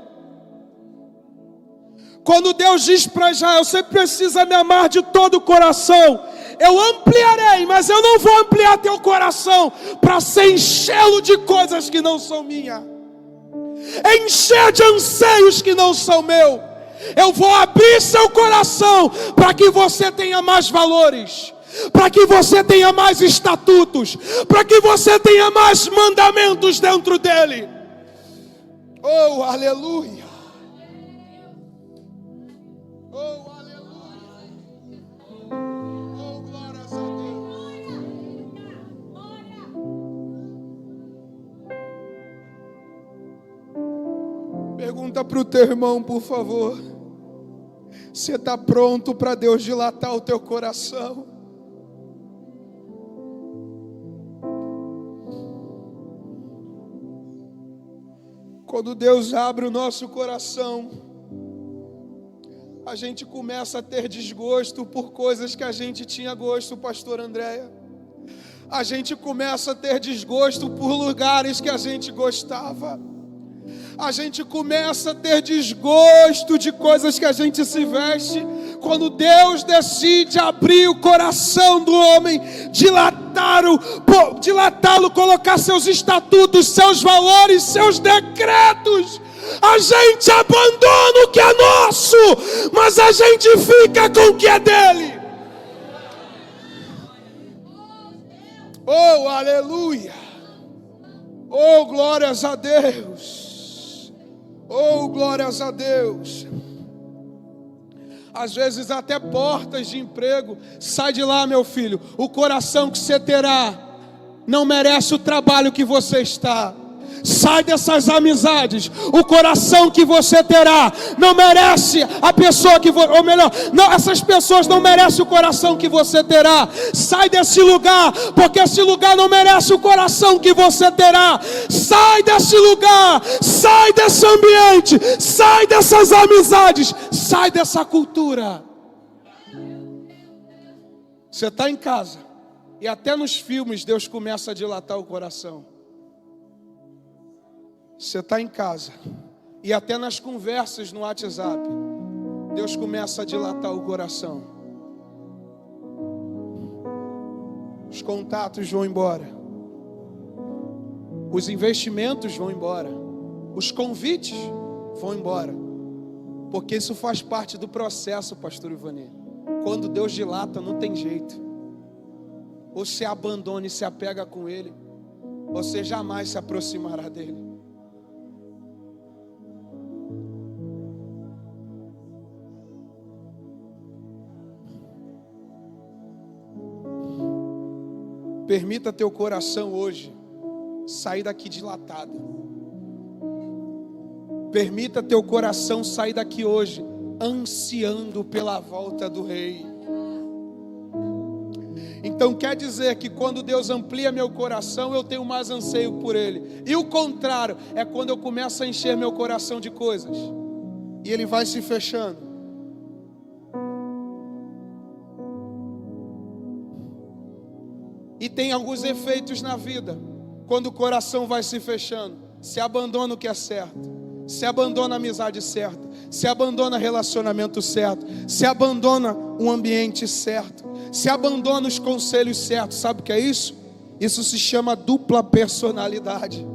Quando Deus diz para Israel: você precisa me amar de todo o coração, eu ampliarei, mas eu não vou ampliar teu coração para ser enchê-lo de coisas que não são minhas, encher de anseios que não são meus. Eu vou abrir seu coração para que você tenha mais valores, para que você tenha mais estatutos, para que você tenha mais mandamentos dentro dele. Oh, aleluia! Oh, aleluia! Oh, glórias a Deus. Pergunta para o teu irmão, por favor. Você está pronto para Deus dilatar o teu coração? Quando Deus abre o nosso coração, a gente começa a ter desgosto por coisas que a gente tinha gosto, pastor Andréia. A gente começa a ter desgosto por lugares que a gente gostava. A gente começa a ter desgosto de coisas que a gente se veste. Quando Deus decide abrir o coração do homem, dilatá-lo, colocar seus estatutos, seus valores, seus decretos, a gente abandona o que é nosso, mas a gente fica com o que é dele. Oh, aleluia! Oh, glórias a Deus! Oh, glórias a Deus! Às vezes até portas de emprego. Sai de lá, meu filho. O coração que você terá não merece o trabalho que você está. Sai dessas amizades. O coração que você terá não merece a pessoa que ou melhor, não, essas pessoas não merecem o coração que você terá. Sai desse lugar, porque esse lugar não merece o coração que você terá. Sai desse lugar, sai desse ambiente, sai dessas amizades, sai dessa cultura. Você está em casa e até nos filmes Deus começa a dilatar o coração. Você está em casa e até nas conversas no WhatsApp Deus começa a dilatar o coração. Os contatos vão embora, os investimentos vão embora, os convites vão embora, porque isso faz parte do processo, pastor Ivani. Quando Deus dilata não tem jeito. Ou se abandona e se apega com Ele, você jamais se aproximará dEle. Permita teu coração hoje sair daqui dilatado. Permita teu coração sair daqui hoje ansiando pela volta do Rei. Então quer dizer que quando Deus amplia meu coração, eu tenho mais anseio por Ele. E o contrário é quando eu começo a encher meu coração de coisas e ele vai se fechando. E tem alguns efeitos na vida. Quando o coração vai se fechando, se abandona o que é certo, se abandona a amizade certa, se abandona relacionamento certo, se abandona um ambiente certo, se abandona os conselhos certos. Sabe o que é isso? Isso se chama dupla personalidade.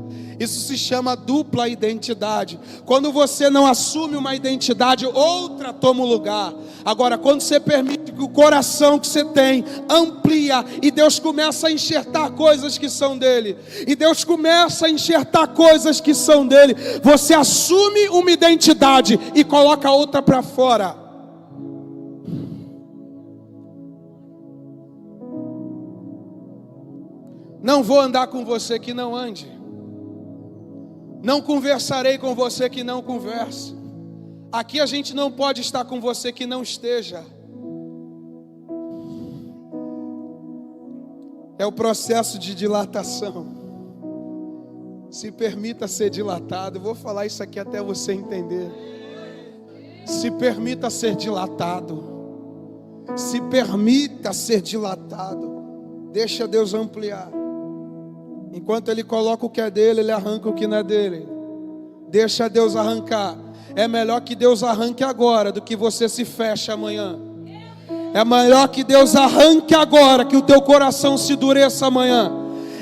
Isso se chama dupla identidade. Quando você não assume uma identidade, outra toma o lugar. Agora, quando você permite que o coração que você tem amplia e Deus começa a enxertar coisas que são dele, e Deus começa a enxertar coisas que são dele, você assume uma identidade e coloca outra para fora. Não vou andar com você que não ande. Não conversarei com você que não converse. Aqui a gente não pode estar com você que não esteja. É o processo de dilatação. Se permita ser dilatado. Eu vou falar isso aqui até você entender. Se permita ser dilatado. Se permita ser dilatado. Deixa Deus ampliar. Enquanto Ele coloca o que é dele, Ele arranca o que não é dele. Deixa Deus arrancar. É melhor que Deus arranque agora do que você se feche amanhã. É melhor que Deus arranque agora, que o teu coração se endureça amanhã.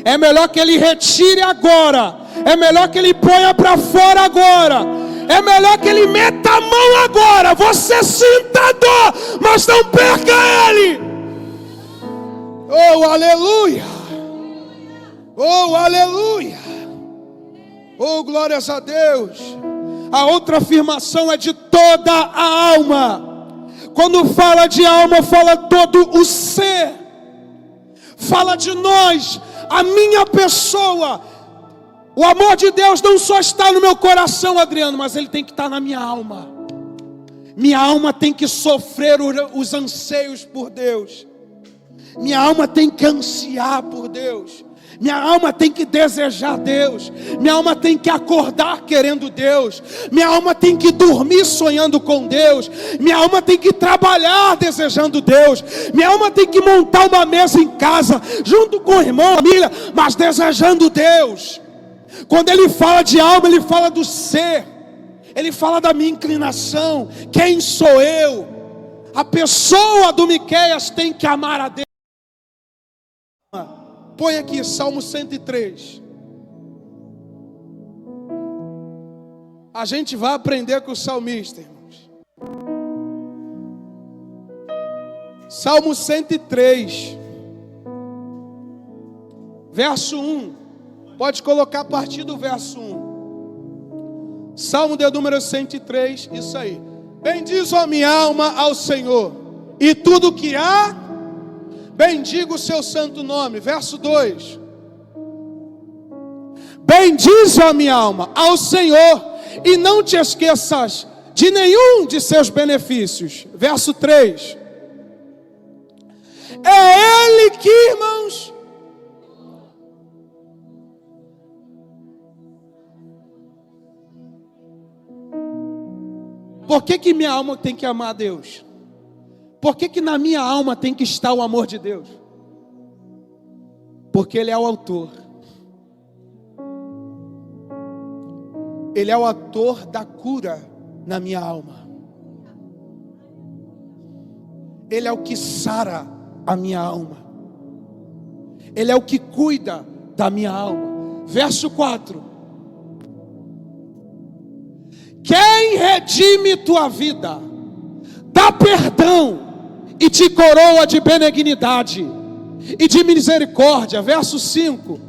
É melhor que Ele retire agora. É melhor que Ele ponha para fora agora. É melhor que Ele meta a mão agora. Você sinta a dor, mas não perca Ele. Oh, aleluia. Oh, aleluia! Oh, glórias a Deus! A outra afirmação é de toda a alma. Quando fala de alma, fala todo o ser. Fala de nós, a minha pessoa. O amor de Deus não só está no meu coração, Adriano, mas ele tem que estar na minha alma. Minha alma tem que sofrer os anseios por Deus. Minha alma tem que ansiar por Deus. Minha alma tem que desejar Deus. Minha alma tem que acordar querendo Deus. Minha alma tem que dormir sonhando com Deus. Minha alma tem que trabalhar desejando Deus. Minha alma tem que montar uma mesa em casa, junto com o irmão, família, mas desejando Deus. Quando ele fala de alma, ele fala do ser. Ele fala da minha inclinação. Quem sou eu? A pessoa do Miqueias tem que amar a Deus. Põe aqui Salmo 103. A gente vai aprender com o salmista, irmãos. Salmo 103. verso 1. Pode colocar a partir do verso 1. Salmo de número 103, isso aí. Bendiz a minha alma ao Senhor, e tudo que há, bendiga o seu santo nome. Verso 2. Bendiz a minha alma ao Senhor, e não te esqueças de nenhum de seus benefícios. Verso 3. É Ele que, irmãos, por que minha alma tem que amar a Deus? Por que na minha alma tem que estar o amor de Deus? Porque Ele é o autor. Ele é o autor da cura na minha alma. Ele é o que sara a minha alma. Ele é o que cuida da minha alma. Verso 4. Quem redime tua vida, dá perdão e te coroa de benignidade e de misericórdia. Verso 5.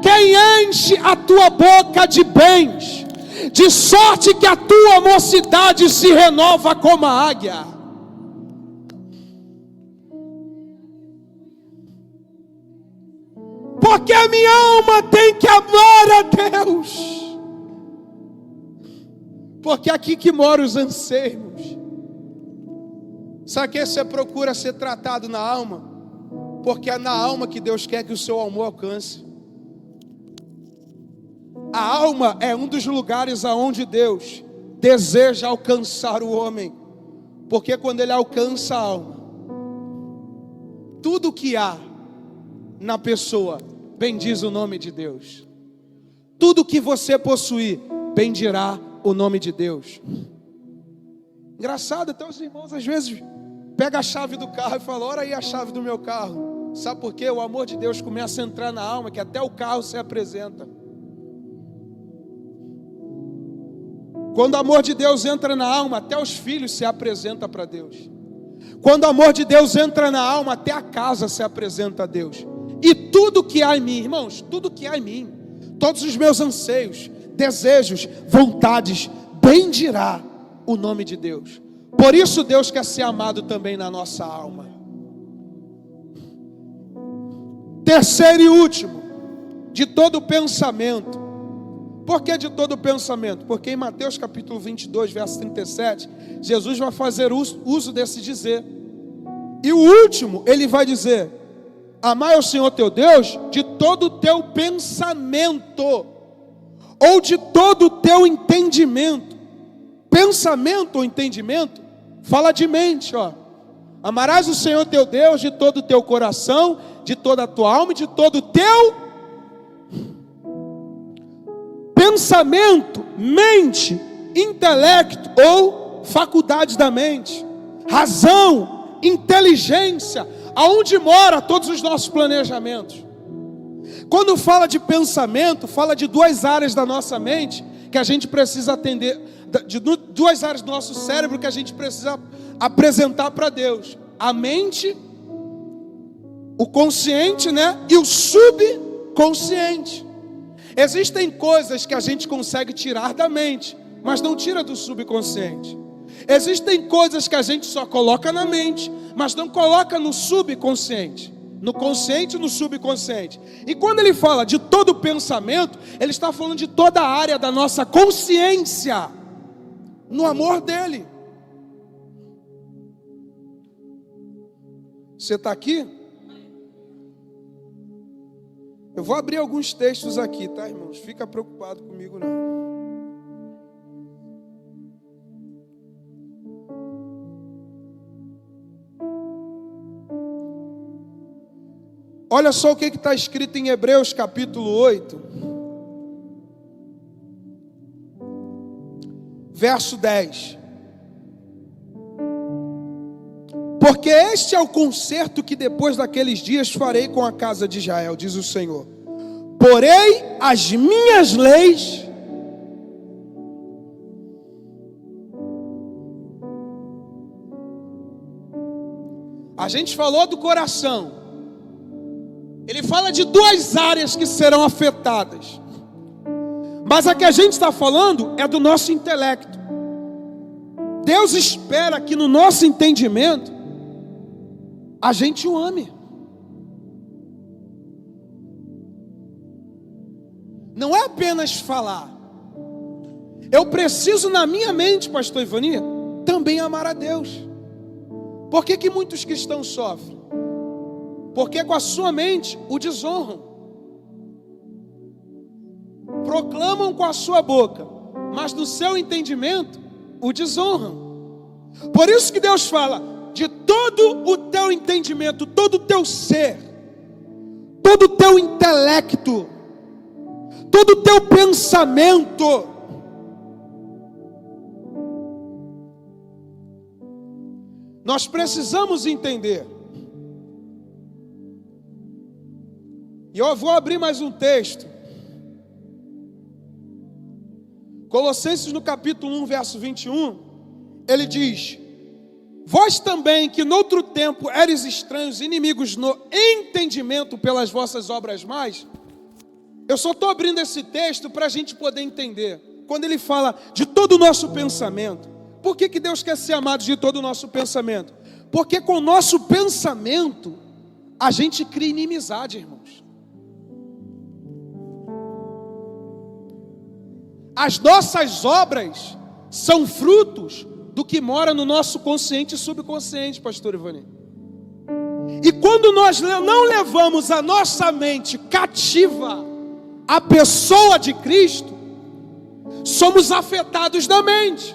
Quem enche a tua boca de bens, de sorte que a tua mocidade se renova como a águia. Porque a minha alma tem que amar a Deus. Porque é aqui que moram os anseios. Sabe que você procura ser tratado na alma? Porque é na alma que Deus quer que o seu amor alcance. A alma é um dos lugares aonde Deus deseja alcançar o homem. Porque quando Ele alcança a alma, tudo que há na pessoa bendiz o nome de Deus. Tudo que você possuir bendirá o nome de Deus. Engraçado, até os irmãos às vezes pegam a chave do carro e falam: ora aí a chave do meu carro. Sabe por quê? O amor de Deus começa a entrar na alma, que até o carro se apresenta. Quando o amor de Deus entra na alma, até os filhos se apresentam para Deus. Quando o amor de Deus entra na alma, até a casa se apresenta a Deus. E tudo que há em mim, irmãos, tudo que há em mim, todos os meus anseios, desejos, vontades, bendirá o nome de Deus. Por isso Deus quer ser amado também na nossa alma. Terceiro e último, de todo pensamento. Por que de todo pensamento? Porque em Mateus capítulo 22, verso 37, Jesus vai fazer uso desse dizer. E o último, Ele vai dizer: amai ao Senhor teu Deus de todo o teu pensamento, ou de todo o teu entendimento. Pensamento ou entendimento fala de mente, ó. Amarás o Senhor teu Deus de todo o teu coração, de toda a tua alma e de todo o teu pensamento, mente, intelecto ou faculdades da mente, razão, inteligência, aonde mora todos os nossos planejamentos. Quando fala de pensamento, fala de duas áreas da nossa mente que a gente precisa atender, de duas áreas do nosso cérebro que a gente precisa apresentar para Deus: a mente, o consciente, né? E o subconsciente. Existem coisas que a gente consegue tirar da mente, mas não tira do subconsciente. Existem coisas que a gente só coloca na mente, mas não coloca no subconsciente. No consciente e no subconsciente. E quando ele fala de todo pensamento, ele está falando de toda a área da nossa consciência, no amor dele. Você está aqui? Eu vou abrir alguns textos aqui, tá, irmãos? Fica preocupado comigo não. Olha só o que está escrito em Hebreus capítulo 8, verso 10. Porque este é o concerto que depois daqueles dias farei com a casa de Israel, diz o Senhor. Porei as minhas leis a gente falou do coração. ele fala de duas áreas que serão afetadas. Mas a que a gente está falando é do nosso intelecto. Deus espera que no nosso entendimento a gente o ame. Não é apenas falar. Eu preciso na minha mente, pastor Ivani, também amar a Deus. Por que muitos cristãos sofrem? Porque com a sua mente o desonram. Proclamam com a sua boca, mas no seu entendimento o desonram. Por isso que Deus fala, de todo o teu entendimento, todo o teu ser, todo o teu intelecto, todo o teu pensamento. Nós precisamos entender. E eu vou abrir mais um texto. Colossenses no capítulo 1, verso 21. Ele diz: vós também que noutro tempo eres estranhos, inimigos no entendimento pelas vossas obras mais. Eu só estou abrindo esse texto para a gente poder entender. Quando ele fala de todo o nosso pensamento. Por que Deus quer ser amado de todo o nosso pensamento? Porque com o nosso pensamento a gente cria inimizade, irmãos. As nossas obras são frutos do que mora no nosso consciente e subconsciente, pastor Ivani. E quando nós não levamos a nossa mente cativa à pessoa de Cristo, somos afetados da mente.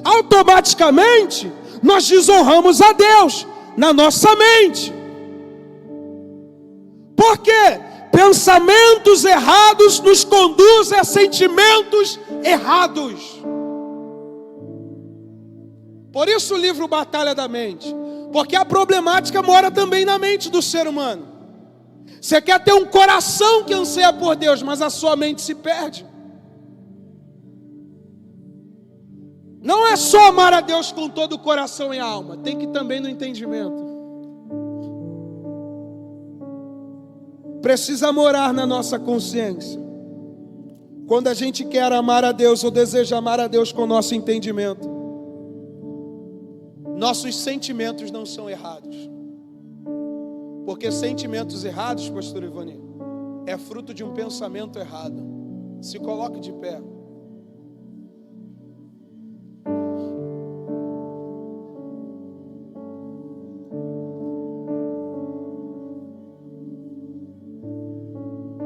Automaticamente, nós desonramos a Deus na nossa mente. Por quê? Pensamentos errados nos conduzem a sentimentos errados. Por isso o livro Batalha da Mente. Porque a problemática mora também na mente do ser humano. Você quer ter um coração que anseia por Deus, mas a sua mente se perde. Não é só amar a Deus com todo o coração e alma, tem que também no entendimento. Precisa morar na nossa consciência. Quando a gente quer amar a Deus ou deseja amar a Deus com o nosso entendimento, nossos sentimentos não são errados. Porque sentimentos errados, pastor Ivani, é fruto de um pensamento errado. Se coloque de pé.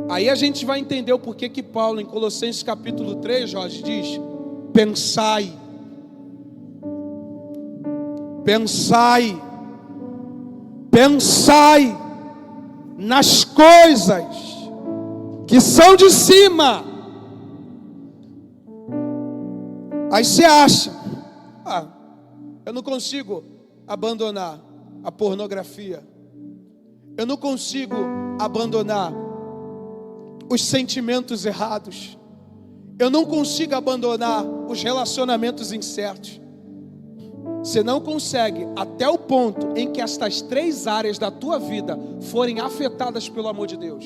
Aí a gente vai entender o porquê que Paulo, em Colossenses capítulo 3, Jorge, diz: pensai, pensai, pensai nas coisas que são de cima. Aí você acha, eu não consigo abandonar a pornografia, eu não consigo abandonar os sentimentos errados, eu não consigo abandonar os relacionamentos incertos. Você não consegue até o ponto em que estas três áreas da tua vida forem afetadas pelo amor de Deus.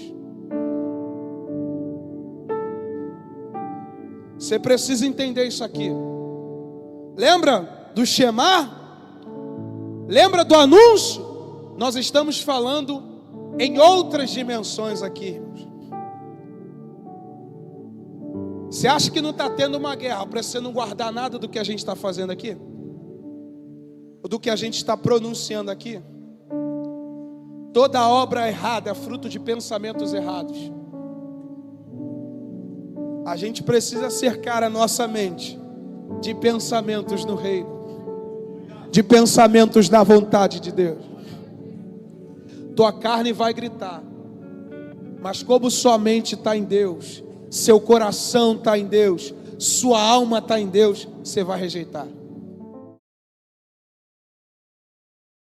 Você precisa entender isso aqui. Lembra do Shema? Lembra do anúncio? Nós estamos falando em outras dimensões aqui, irmãos. Você acha que não está tendo uma guerra para você não guardar nada do que a gente está fazendo aqui? Do que a gente está pronunciando aqui? Toda obra errada é fruto de pensamentos errados. A gente precisa cercar a nossa mente de pensamentos no reino, de pensamentos da vontade de Deus. Tua carne vai gritar, mas como sua mente está em Deus, seu coração está em Deus, sua alma está em Deus, você vai rejeitar.